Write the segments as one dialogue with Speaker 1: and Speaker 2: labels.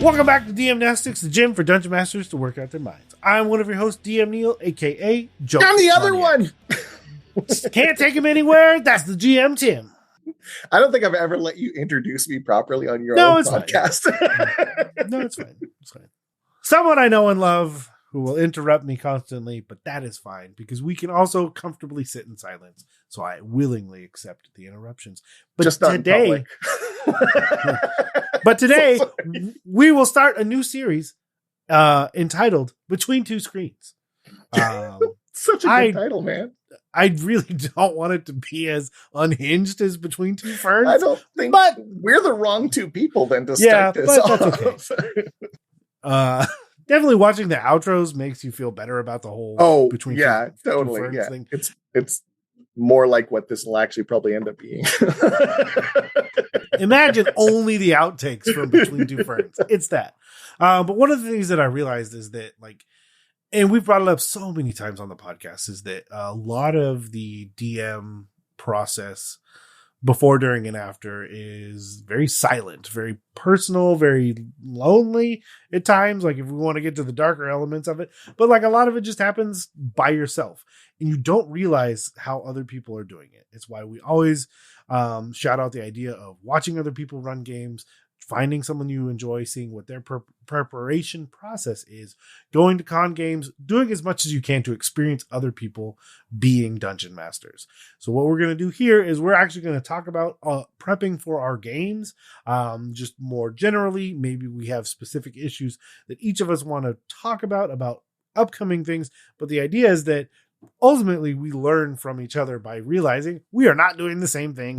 Speaker 1: Welcome back to DM-Nastics, the gym for dungeon masters to work out their minds. I'm one of your hosts, DM Neil, a.k.a. Joe.
Speaker 2: I'm the other one.
Speaker 1: Can't take him anywhere. That's the GM Tim.
Speaker 2: I don't think I've ever let you introduce me properly on your own podcast.
Speaker 1: No, it's fine. It's fine. Someone I know and love who will interrupt me constantly, but that is fine because we can also comfortably sit in silence. So I willingly accept the interruptions. But
Speaker 2: just not
Speaker 1: today, we will start a new series entitled Between Two Screens.
Speaker 2: Such a good title, man.
Speaker 1: I really don't want it to be as unhinged as Between Two Ferns.
Speaker 2: I don't think, but we're the wrong two people then to start this off.
Speaker 1: That's okay. Definitely watching the outros makes you feel better about the whole Between Two Ferns thing.
Speaker 2: It's more like what this will actually probably end up being.
Speaker 1: Imagine only the outtakes from Between Two Ferns. It's that. But one of the things that I realized is that, like, and we've brought it up so many times on the podcast, is that a lot of the DM process before, during, and after is very silent, very personal, very lonely at times. Like, if we want to get to the darker elements of it, but like a lot of it just happens by yourself and you don't realize how other people are doing it. It's why we always shout out the idea of watching other people run games, finding someone you enjoy, seeing what their preparation process is, going to con games, doing as much as you can to experience other people being dungeon masters. So what we're going to do here is we're actually going to talk about prepping for our games, just more generally. Maybe we have specific issues that each of us want to talk about upcoming things. But the idea is that ultimately we learn from each other by realizing we are not doing the same thing.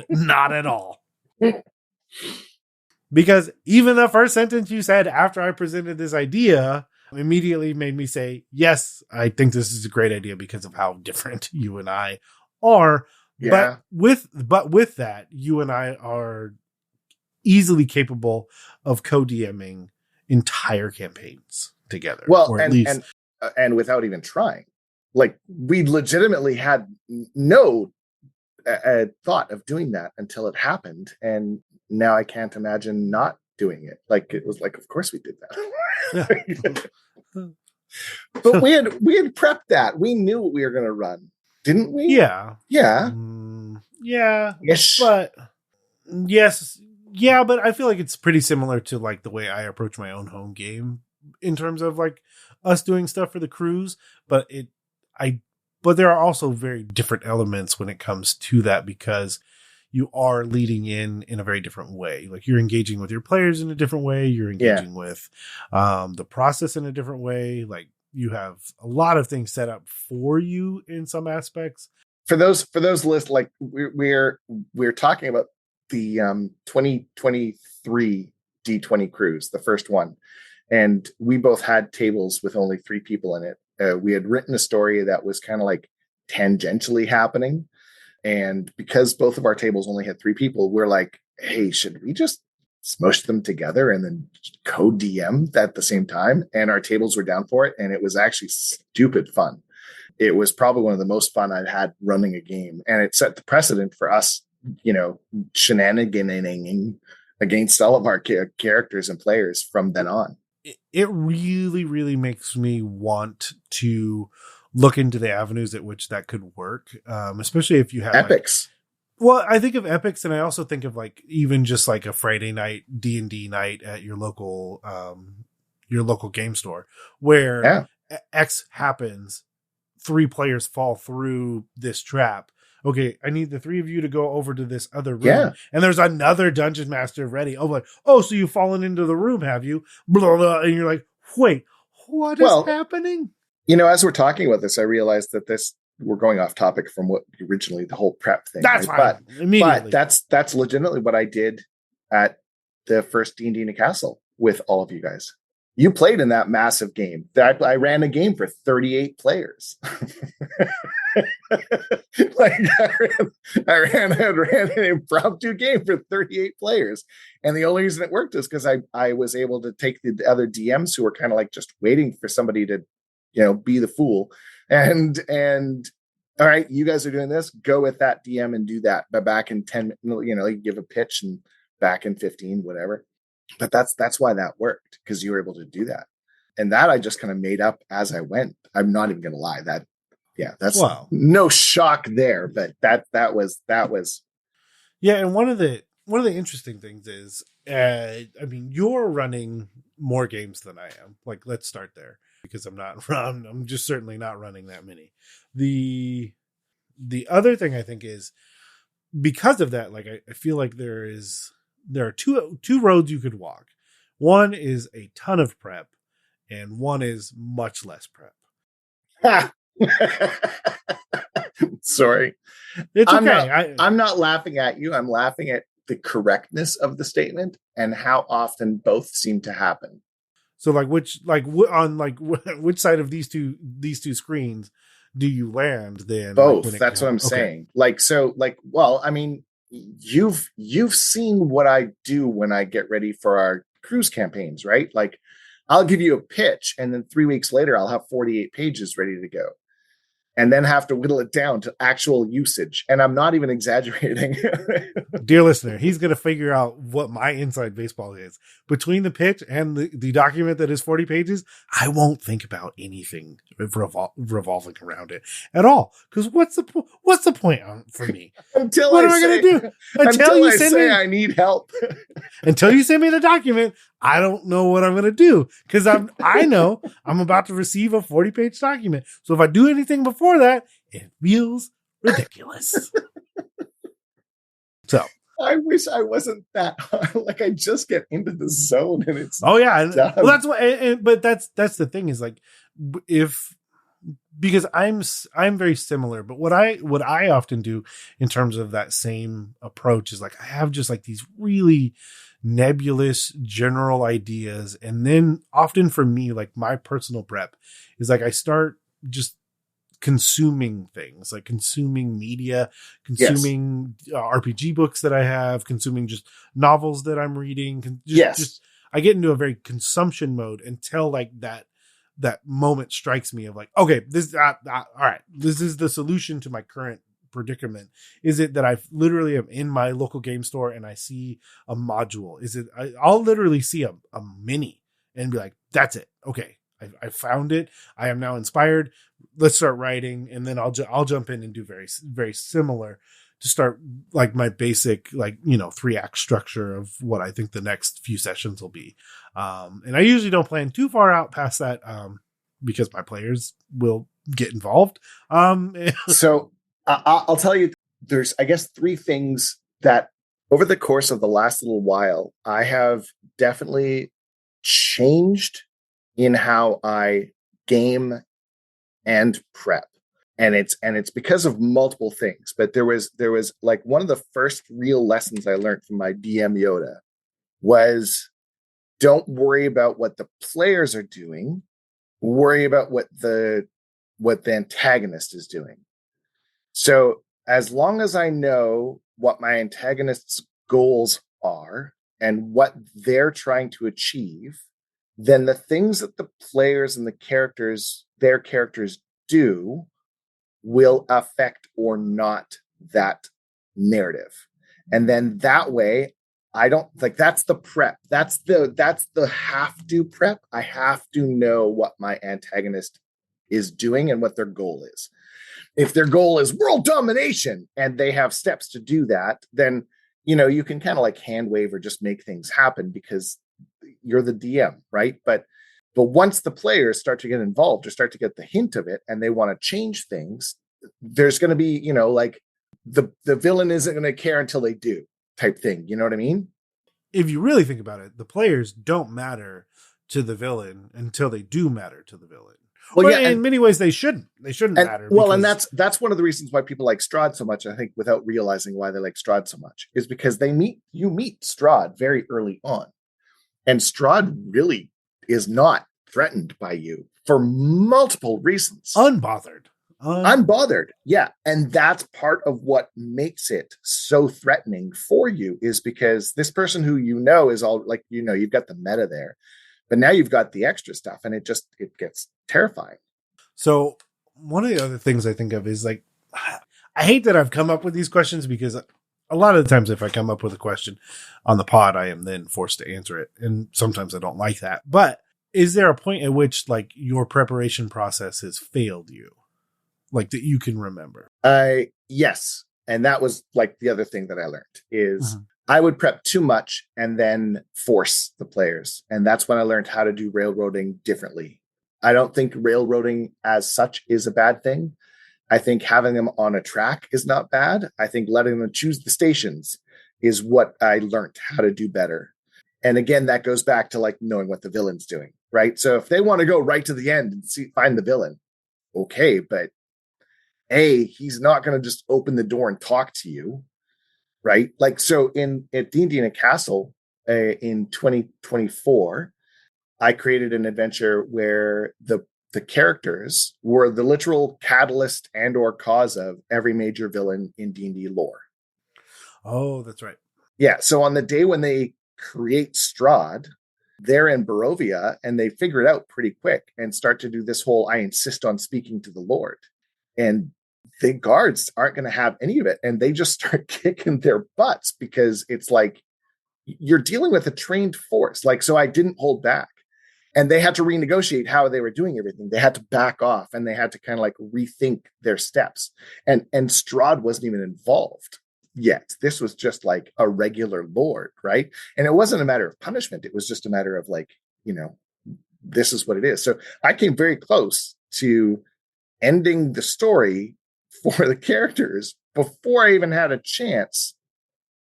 Speaker 1: not at all. Because even the first sentence you said after I presented this idea immediately made me say, yes, I think this is a great idea because of how different you and I are. Yeah. But with that, you and I are easily capable of co-DMing entire campaigns together.
Speaker 2: Well,
Speaker 1: or at least
Speaker 2: and without even trying. Like, we legitimately had no thought of doing that until it happened. And now I can't imagine not doing it. Like, it was like, of course we did that. But we had prepped that. We knew what we were going to run, didn't we?
Speaker 1: Yeah.
Speaker 2: Yeah.
Speaker 1: Yeah.
Speaker 2: Yes.
Speaker 1: But yes. Yeah. But I feel like it's pretty similar to like the way I approach my own home game in terms of like us doing stuff for the cruise. But there are also very different elements when it comes to that because you are leading in a very different way. Like, you're engaging with your players in a different way. You're engaging with the process in a different way. Like, you have a lot of things set up for you in some aspects.
Speaker 2: For those lists, like we're talking about the 2023 D20 cruise, the first one. And we both had tables with only 3 people in it. We had written a story that was kind of like tangentially happening. And because both of our tables only had 3 people, we're like, hey, should we just smush them together and then co-DM at the same time? And our tables were down for it. And it was actually stupid fun. It was probably one of the most fun I'd had running a game. And it set the precedent for us, shenaniganing against all of our characters and players from then on.
Speaker 1: It really, really makes me want to look into the avenues at which that could work, especially if you have
Speaker 2: epics.
Speaker 1: I think of epics, and I also think of like even just like a Friday night D&D night at your local game store where X happens, 3 players fall through this trap. Okay, I need the 3 of you to go over to this other room. And there's another dungeon master ready. Oh, like, so you've fallen into the room, have you? Blah, blah. And you're like, wait, what is happening?
Speaker 2: As we're talking about this, I realized that we're going off topic from what originally the whole prep thing.
Speaker 1: That's right?
Speaker 2: fine. But that's legitimately what I did at the first D&D in a Castle with all of you guys. You played in that massive game. I ran a game for 38 players. Like, I ran an impromptu game for 38 players. And the only reason it worked is because I was able to take the other DMs who were kind of like just waiting for somebody to, be the fool. And all right, you guys are doing this, go with that DM and do that. But back in 10, give a pitch and back in 15, whatever. But that's why that worked, because you were able to do that. And that I just kind of made up as I went. I'm not even going to lie. That, yeah, that's
Speaker 1: Wow.
Speaker 2: no shock there, but that was.
Speaker 1: Yeah, and one of the interesting things is, I mean, you're running more games than I am. Like, let's start there, because I'm just certainly not running that many. The other thing I think is, because of that, like I feel like there are two roads you could walk. One is a ton of prep, and one is much less prep.
Speaker 2: Sorry.
Speaker 1: It's okay.
Speaker 2: I'm not laughing at you. I'm laughing at the correctness of the statement and how often both seem to happen.
Speaker 1: So like which side of these two screens do you land then?
Speaker 2: Both.
Speaker 1: Like
Speaker 2: That's what I'm saying. Like, so like, well, I mean, you've seen what I do when I get ready for our cruise campaigns, right? Like, I'll give you a pitch, and then 3 weeks later I'll have 48 pages ready to go, and then have to whittle it down to actual usage. And I'm not even exaggerating.
Speaker 1: Dear listener, he's going to figure out what my inside baseball is. Between the pitch and the document that is 40 pages, I won't think about anything revolving around it at all. Because what's the point for me?
Speaker 2: What am I going to do? Until I say I need help.
Speaker 1: Until you send me the document, I don't know what I'm going to do, because I know I'm about to receive a 40-page document. So if I do anything before that, it feels ridiculous. So
Speaker 2: I wish I wasn't that like, I just get into the zone and it's
Speaker 1: well, that's what. But that's the thing is, like, because I'm very similar, but what I often do in terms of that same approach is, like, I have just like these really nebulous general ideas, and then often for me, like, my personal prep is like I start just consuming things, like consuming media, consuming RPG books that I have, consuming just novels that I'm reading. Just I get into a very consumption mode until like that moment strikes me of like, okay, this all right, this is the solution to my current predicament. Is it that I literally am in my local game store and I see a module? Is it I'll literally see a mini and be like, that's it. Okay, I found it. I am now inspired. Let's start writing, and then I'll jump in and do very, very similar to start like my basic, like, 3-act structure of what I think the next few sessions will be. And I usually don't plan too far out past that, because my players will get involved.
Speaker 2: So I'll tell you, there's, I guess, 3 things that over the course of the last little while, I have definitely changed in how I game and prep. And it's because of multiple things. But there was like, one of the first real lessons I learned from my DM Yoda was, don't worry about what the players are doing, worry about what the antagonist is doing. So as long as I know what my antagonist's goals are and what they're trying to achieve, then the things that the players and their characters do will affect or not that narrative. And then that way, I don't like, that's the prep. That's the have to prep. I have to know what my antagonist is doing and what their goal is. If their goal is world domination and they have steps to do that, then, you can kind of like hand wave or just make things happen because you're the DM, right? But once the players start to get involved or start to get the hint of it and they want to change things, there's going to be, like, the villain isn't going to care until they do type thing. You know what I mean?
Speaker 1: If you really think about it, the players don't matter to the villain until they do matter to the villain. Well, in many ways they shouldn't. They shouldn't matter.
Speaker 2: Well, and that's one of the reasons why people like Strahd so much, I think, without realizing why they like Strahd so much, is because you meet Strahd very early on. And Strahd really is not threatened by you for multiple reasons.
Speaker 1: Unbothered.
Speaker 2: Yeah. And that's part of what makes it so threatening for you, is because this person who is all like, you've got the meta there, but now you've got the extra stuff, and it gets terrifying.
Speaker 1: So one of the other things I think of is, like, I hate that I've come up with these questions because a lot of the times if I come up with a question on the pod, I am then forced to answer it. And sometimes I don't like that. But is there a point at which like your preparation process has failed you? Like that you can remember?
Speaker 2: Yes. And that was like the other thing that I learned is I would prep too much and then force the players. And that's when I learned how to do railroading differently. I don't think railroading as such is a bad thing. I think having them on a track is not bad. I think letting them choose the stations is what I learned how to do better. And again, that goes back to like knowing what the villain's doing, right? So if they want to go right to the end and find the villain, okay, but he's not going to just open the door and talk to you, right? Like, so at D&D in a Castle in 2024, I created an adventure where the characters were the literal catalyst and or cause of every major villain in D&D lore.
Speaker 1: Oh, that's right.
Speaker 2: Yeah. So on the day when they create Strahd, they're in Barovia and they figure it out pretty quick and start to do this whole, I insist on speaking to the Lord. And the guards aren't going to have any of it. And they just start kicking their butts because it's like, you're dealing with a trained force. Like, so I didn't hold back. And they had to renegotiate how they were doing everything. They had to back off and they had to kind of like rethink their steps. And Strahd wasn't even involved yet. This was just like a regular lord, right? And it wasn't a matter of punishment. It was just a matter of like, this is what it is. So I came very close to ending the story for the characters before I even had a chance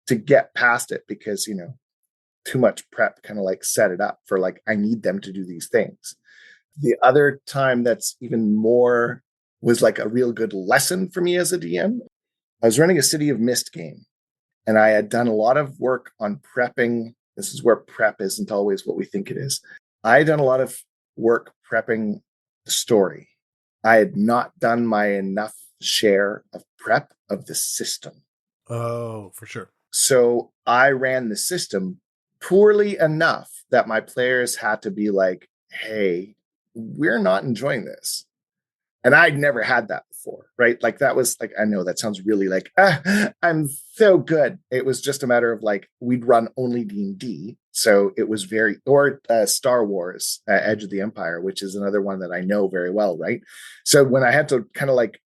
Speaker 2: to get past it because, too much prep kind of like set it up for like, I need them to do these things. The other time that's even more was like a real good lesson for me as a DM. I was running a City of Mist game and I had done a lot of work on prepping. This is where prep isn't always what we think it is. I had done a lot of work prepping the story. I had not done my enough share of prep of the system.
Speaker 1: Oh, for sure.
Speaker 2: So I ran the system poorly enough that my players had to be like, hey, we're not enjoying this. And I'd never had that before, right? Like that was like, I know that sounds really like, I'm so good. It was just a matter of like, we'd run only D&D. So it was or Star Wars, Edge of the Empire, which is another one that I know very well, right? So when I had to kind of like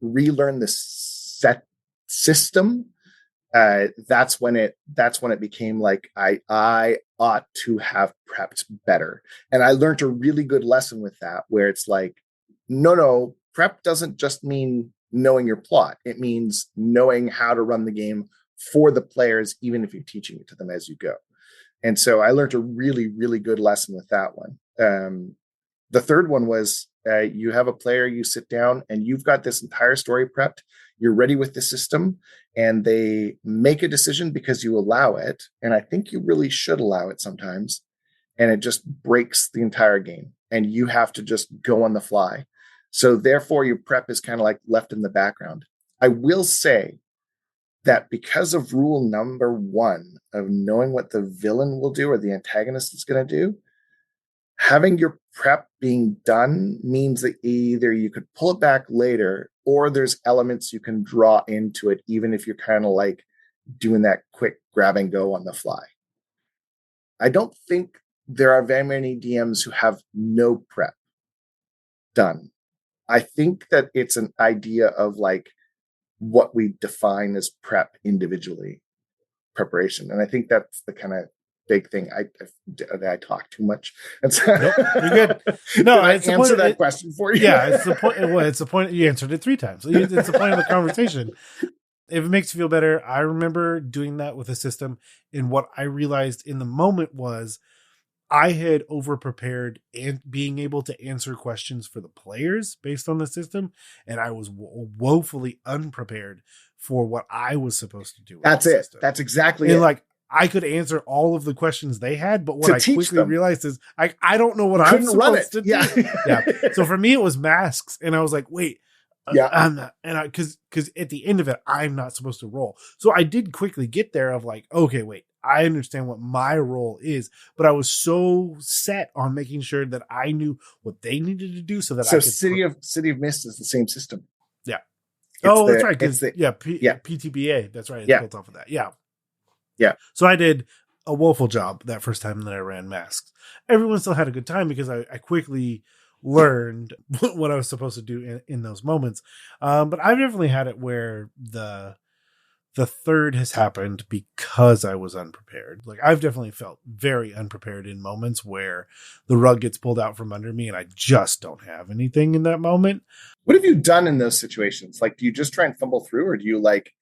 Speaker 2: relearn the set system, that's when it became like I ought to have prepped better. And I learned a really good lesson with that, where it's like, no, prep doesn't just mean knowing your plot. It means knowing how to run the game for the players, even if you're teaching it to them as you go. And so I learned a really, really good lesson with that one. The third one was you have a player, you sit down and you've got this entire story prepped. You're ready with the system and they make a decision because you allow it. And I think you really should allow it sometimes. And it just breaks the entire game and you have to just go on the fly. So therefore your prep is kind of like left in the background. I will say that because of rule number 1 of knowing what the villain will do or the antagonist is going to do, having your prep being done means that either you could pull it back later or there's elements you can draw into it, even if you're kind of like doing that quick grab and go on the fly. I don't think there are very many DMs who have no prep done. I think that it's an idea of like what we define as prep individually, preparation. And I think that's the kind of big thing. I talk too much. And so,
Speaker 1: nope, you're good. No,
Speaker 2: I answer that question for you.
Speaker 1: Yeah, it's the point. Well, it's the point. You answered it 3 times. It's the point of the conversation. If it makes you feel better, I remember doing that with a system. And what I realized in the moment was I had over prepared and being able to answer questions for the players based on the system. And I was woefully unprepared for what I was supposed to do.
Speaker 2: That's it. System. That's exactly
Speaker 1: and
Speaker 2: it.
Speaker 1: Like, I could answer all of the questions they had, but what I quickly realized is I don't know what I'm supposed to do. Yeah. So for me, it was masks. And I was like, wait, I'm not, and cause at the end of it, I'm not supposed to roll. So I did quickly get there of like, okay, wait, I understand what my role is, but I was so set on making sure that I knew what they needed to do so that I could.
Speaker 2: City of Mist is the same system.
Speaker 1: Yeah. Oh, that's right.
Speaker 2: it's
Speaker 1: Because
Speaker 2: the
Speaker 1: yeah,
Speaker 2: yeah,
Speaker 1: PTBA. That's right. It's
Speaker 2: yeah,
Speaker 1: built off of that. Yeah.
Speaker 2: yeah.
Speaker 1: So I did a woeful job that first time that I ran masks. Everyone still had a good time because I quickly learned what I was supposed to do in those moments. But I've definitely had it where the third has happened because I was unprepared. Like I've definitely felt very unprepared in moments where the rug gets pulled out from under me and I just don't have anything in that moment.
Speaker 2: What have you done in those situations? Like, do you just try and fumble through, or do you like,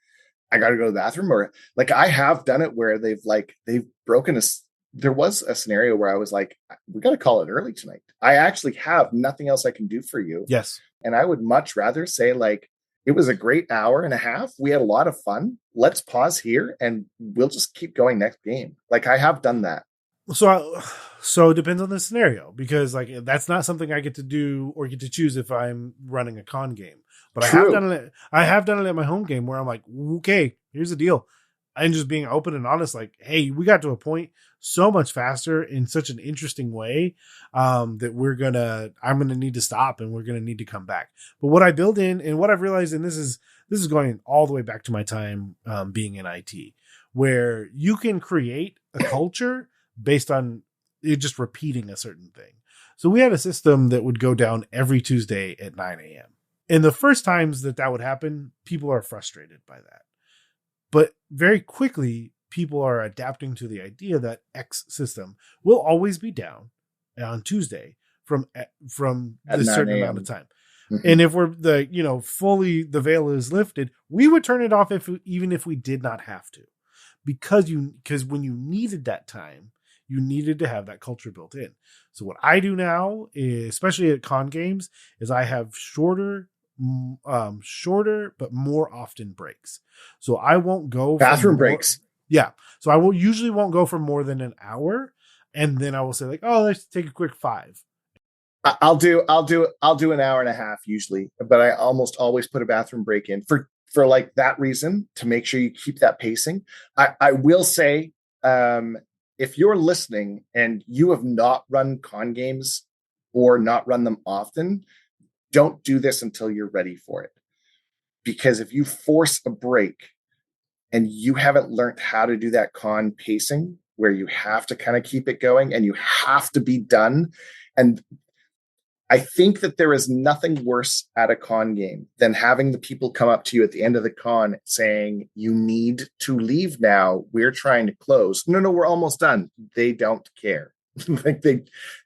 Speaker 2: I got to go to the bathroom, or like I have done it where they've broken a. There was a scenario where I was like, we got to call it early tonight. I actually have nothing else I can do for you.
Speaker 1: Yes.
Speaker 2: And I would much rather say, like, it was a great hour and a half. We had a lot of fun. Let's pause here and we'll just keep going next game. Like I have done that.
Speaker 1: So it depends on the scenario because like that's not something I get to do or get to choose if I'm running a con game. But
Speaker 2: True.
Speaker 1: I have done it at my home game where I'm like, okay, here's the deal. I'm just being open and honest, like, hey, we got to a point so much faster in such an interesting way that I'm gonna need to stop and we're gonna need to come back. But what I build in and what I've realized, and this is going all the way back to my time being in IT, where you can create a culture based on it just repeating a certain thing. So we had a system that would go down every Tuesday at 9 a.m. And the first times that would happen, people are frustrated by that. But very quickly, people are adapting to the idea that X system will always be down on Tuesday from
Speaker 2: At
Speaker 1: this
Speaker 2: 9
Speaker 1: certain amount of
Speaker 2: a.m.
Speaker 1: time.
Speaker 2: Mhm.
Speaker 1: And if we're fully the veil is lifted, we would turn it off even if we did not have to, because when you needed that time, you needed to have that culture built in. So what I do now, especially at con games, is I have shorter but more often breaks. So I won't go for
Speaker 2: Bathroom
Speaker 1: more.
Speaker 2: breaks.
Speaker 1: Yeah. So I will usually won't go for more than an hour. And then I will say like, oh, let's take a quick 5.
Speaker 2: I'll do an hour and a half usually, but I almost always put a bathroom break in for like that reason, to make sure you keep that pacing. I will say, if you're listening and you have not run con games or not run them often, don't do this until you're ready for it. Because if you force a break and you haven't learned how to do that con pacing where you have to kind of keep it going and you have to be done, and I think that there is nothing worse at a con game than having the people come up to you at the end of the con saying, you need to leave now. We're trying to close. No, we're almost done. They don't care. Like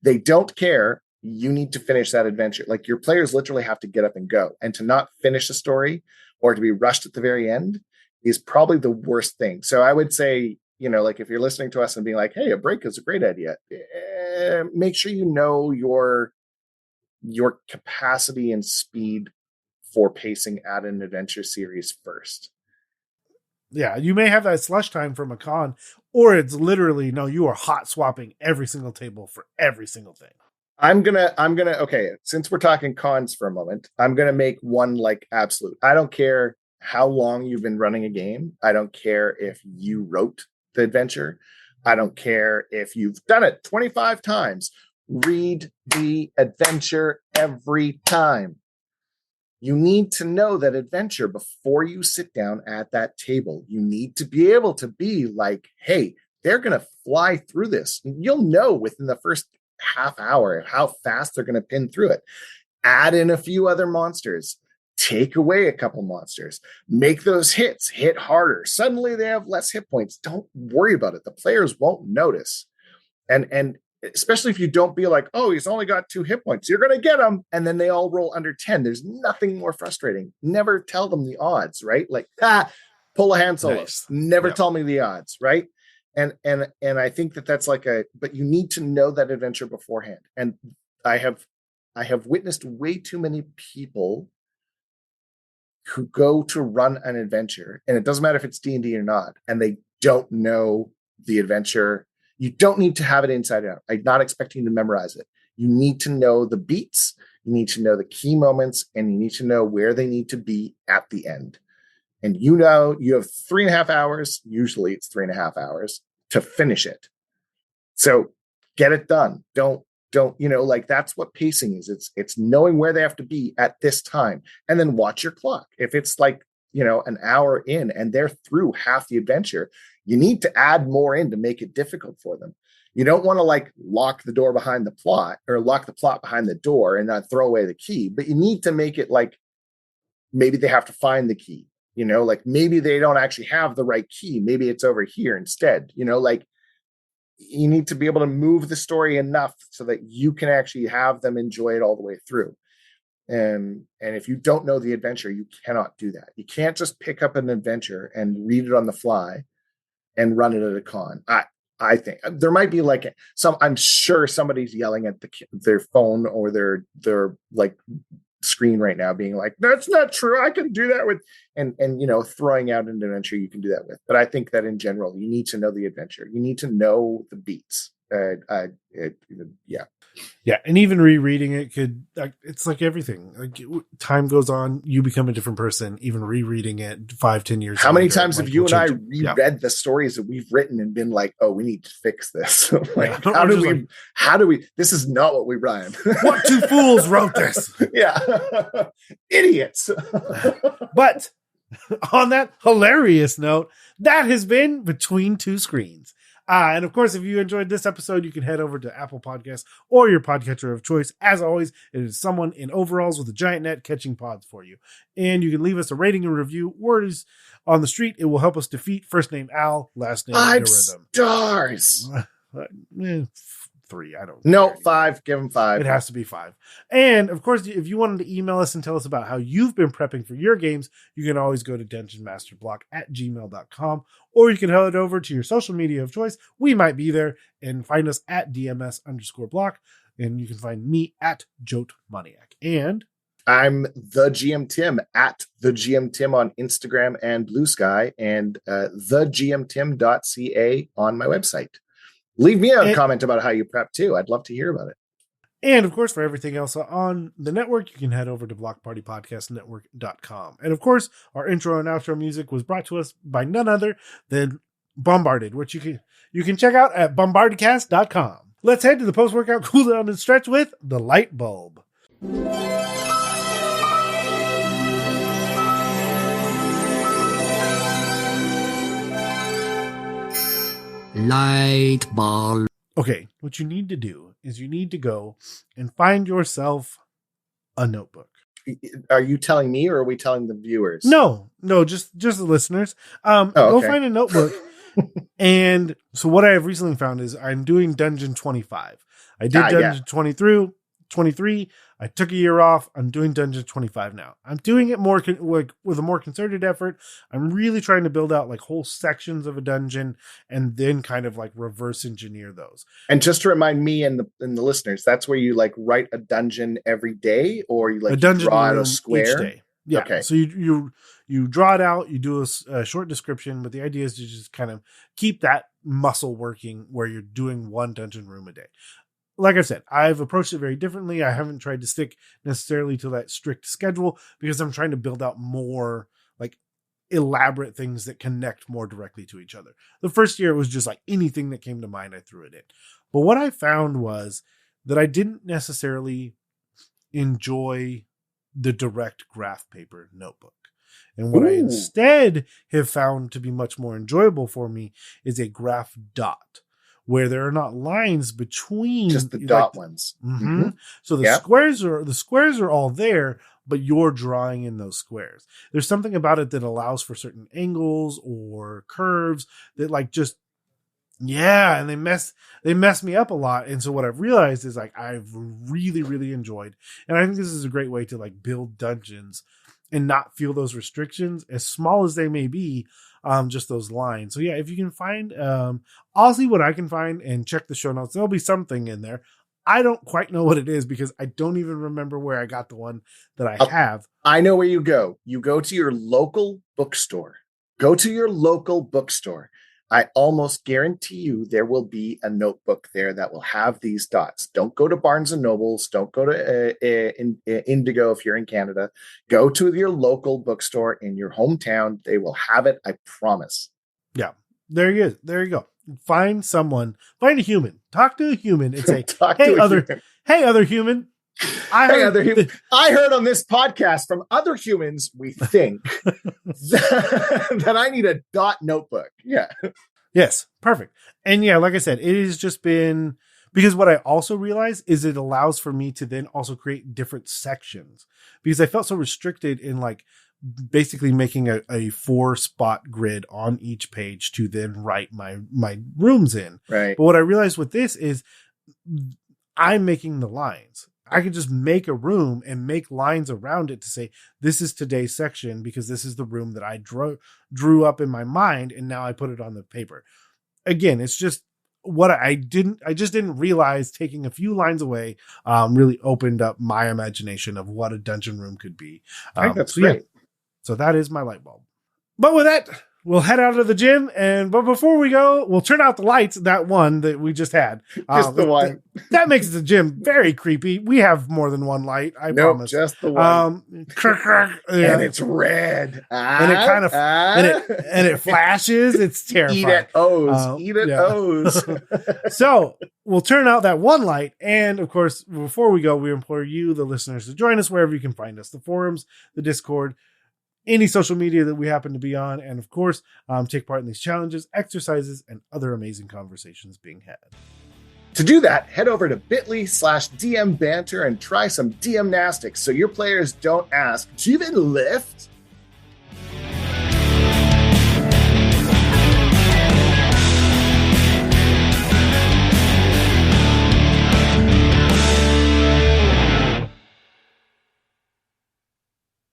Speaker 2: they don't care. You need to finish that adventure. Like your players literally have to get up and go. And to not finish a story or to be rushed at the very end is probably the worst thing. So I would say, like if you're listening to us and being like, hey, a break is a great idea, make sure you know your capacity and speed for pacing at an adventure series first.
Speaker 1: Yeah, you may have that slush time from a con, or it's literally no, you are hot swapping every single table for every single thing.
Speaker 2: I'm gonna okay, since we're talking cons for a moment, I'm gonna make one like absolute. I don't care how long you've been running a game. I don't care if you wrote the adventure. I don't care if you've done it 25 times. Read the adventure every time. You need to know that adventure before you sit down at that table. You need to be able to be like, hey, they're going to fly through this. You'll know within the first half hour how fast they're going to pin through it. Add in a few other monsters. Take away a couple monsters. Make those hits hit harder. Suddenly they have less hit points. Don't worry about it. The players won't notice. And especially if you don't be like, oh, he's only got 2 hit points, you're going to get him. And then they all roll under 10. There's nothing more frustrating. Never tell them the odds, right? Like, pull a hand solo.
Speaker 1: Nice.
Speaker 2: Never
Speaker 1: Yep.
Speaker 2: tell me the odds, right? And I think that's like but you need to know that adventure beforehand. And I have witnessed way too many people who go to run an adventure, and it doesn't matter if it's D&D or not, and they don't know the adventure. You don't need to have it inside out. I'm not expecting you to memorize it. You need to know the beats, you need to know the key moments, and you need to know where they need to be at the end. And you have 3.5 hours, usually it's 3.5 hours, to finish it. So get it done. Don't, like that's what pacing is. It's knowing where they have to be at this time, and then watch your clock. If it's like, an hour in and they're through half the adventure, you need to add more in to make it difficult for them. You don't want to like lock the door behind the plot, or lock the plot behind the door and not throw away the key, but you need to make it like maybe they have to find the key, like maybe they don't actually have the right key. Maybe it's over here instead, like you need to be able to move the story enough so that you can actually have them enjoy it all the way through. And if you don't know the adventure, you cannot do that. You can't just pick up an adventure and read it on the fly and run it at a con. I think there might be like I'm sure somebody's yelling at their phone or their like screen right now being like, that's not true, I can do that with, and throwing out an adventure you can do that with. But I think that in general, you need to know the adventure, you need to know the beats.
Speaker 1: Yeah, and even rereading it could, it's like everything. Like time goes on, you become a different person. Even rereading it 5-10 years.
Speaker 2: How many times have you and I reread the stories that we've written and been like, "Oh, we need to fix this." Like, how do we? This is not what we rhyme.
Speaker 1: What two fools wrote this?
Speaker 2: Yeah, idiots.
Speaker 1: But on that hilarious note, that has been Between Two Screens. And of course, if you enjoyed this episode, you can head over to Apple Podcasts or your podcatcher of choice. As always, it is someone in overalls with a giant net catching pods for you. And you can leave us a rating and review. Word is on the street. It will help us defeat first name Al, last name
Speaker 2: 5
Speaker 1: Rhythm.
Speaker 2: stars.
Speaker 1: 3. I don't
Speaker 2: know. 5. Give them 5.
Speaker 1: It has to be 5. And of course, if you wanted to email us and tell us about how you've been prepping for your games, you can always go to dungeonmasterblock@gmail.com, or you can head over to your social media of choice. We might be there, and find us at DMS_block. And you can find me at JoteManiac. And
Speaker 2: I'm the GM Tim at the GM Tim on Instagram and Blue Sky, and thegmtim.ca on my website. Leave me a comment about how you prep too. I'd love to hear about it.
Speaker 1: And of course, for everything else on the network, you can head over to blockpartypodcastnetwork.com. And of course, our intro and outro music was brought to us by none other than Bombarded, which you can check out at bombardcast.com. Let's head to the post-workout cooldown and stretch with the light bulb.
Speaker 3: Light bulb.
Speaker 1: Okay, what you need to do is you need to go and find yourself a notebook.
Speaker 2: Are you telling me, or are we telling the viewers?
Speaker 1: No, just the listeners. Go find a notebook. And so what I have recently found is I'm doing Dungeon 25. I did Dungeon 23. I took a year off. I'm doing Dungeon 25 now. I'm doing it more with a more concerted effort. I'm really trying to build out like whole sections of a dungeon and then kind of like reverse engineer those.
Speaker 2: And just to remind me and the listeners, that's where you like write a dungeon every day, or you like
Speaker 1: a dungeon
Speaker 2: draw out a square
Speaker 1: each day. Yeah.
Speaker 2: Okay.
Speaker 1: So you draw it out, you do a short description, but the idea is to just kind of keep that muscle working where you're doing one dungeon room a day. Like I said, I've approached it very differently. I haven't tried to stick necessarily to that strict schedule because I'm trying to build out more like elaborate things that connect more directly to each other. The first year it was just like anything that came to mind, I threw it in. But what I found was that I didn't necessarily enjoy the direct graph paper notebook. And what I instead have found to be much more enjoyable for me is a graph dot, where there are not lines between,
Speaker 2: just the dot ones.
Speaker 1: Mm-hmm. So the squares are all there, but you're drawing in those squares. There's something about it that allows for certain angles or curves that like just, and they mess me up a lot. And so what I've realized is like I've really, really enjoyed, and I think this is a great way to like build dungeons and not feel those restrictions, as small as they may be, just those lines. So yeah, if you can find, I'll see what I can find and check the show notes. There'll be something in there. I don't quite know what it is because I don't even remember where I got the one that I have.
Speaker 2: I know where you go. You go to your local bookstore. I almost guarantee you there will be a notebook there that will have these dots. Don't go to Barnes and Nobles. Don't go to Indigo if you're in Canada. Go to your local bookstore in your hometown. They will have it. I promise.
Speaker 1: Yeah, there you go. find a human, talk to a human and say,
Speaker 2: Talk
Speaker 1: hey,
Speaker 2: to a human.
Speaker 1: hey, other human.
Speaker 2: I heard on this podcast from other humans, we think that I need a dot notebook. Yeah.
Speaker 1: Yes. Perfect. And yeah, like I said, it has just been, because what I also realize is it allows for me to then also create different sections, because I felt so restricted in like basically making a 4-spot grid on each page to then write my rooms in.
Speaker 2: Right.
Speaker 1: But what I realized with this is I'm making the lines. I could just make a room and make lines around it to say, this is today's section because this is the room that I drew up in my mind. And now I put it on the paper. Again, it's just what I just didn't realize taking a few lines away really opened up my imagination of what a dungeon room could be.
Speaker 2: I think that's great.
Speaker 1: Yeah, so that is my light bulb. But with that, we'll head out of the gym. But before we go, we'll turn out the lights, that one that we just had.
Speaker 2: Just the one.
Speaker 1: That makes the gym very creepy. We have more than one light, I promise.
Speaker 2: Just the one. And it's red.
Speaker 1: And it kind of and it flashes. It's terrifying.
Speaker 2: Eat it, O's. Eat it, O's.
Speaker 1: So we'll turn out that one light. And of course, before we go, we implore you, the listeners, to join us wherever you can find us. The forums, the Discord, any social media that we happen to be on, and of course, take part in these challenges, exercises, and other amazing conversations being had.
Speaker 2: To do that, head over to bit.ly/DM banter and try some DM-Nastics so your players don't ask, do you even lift?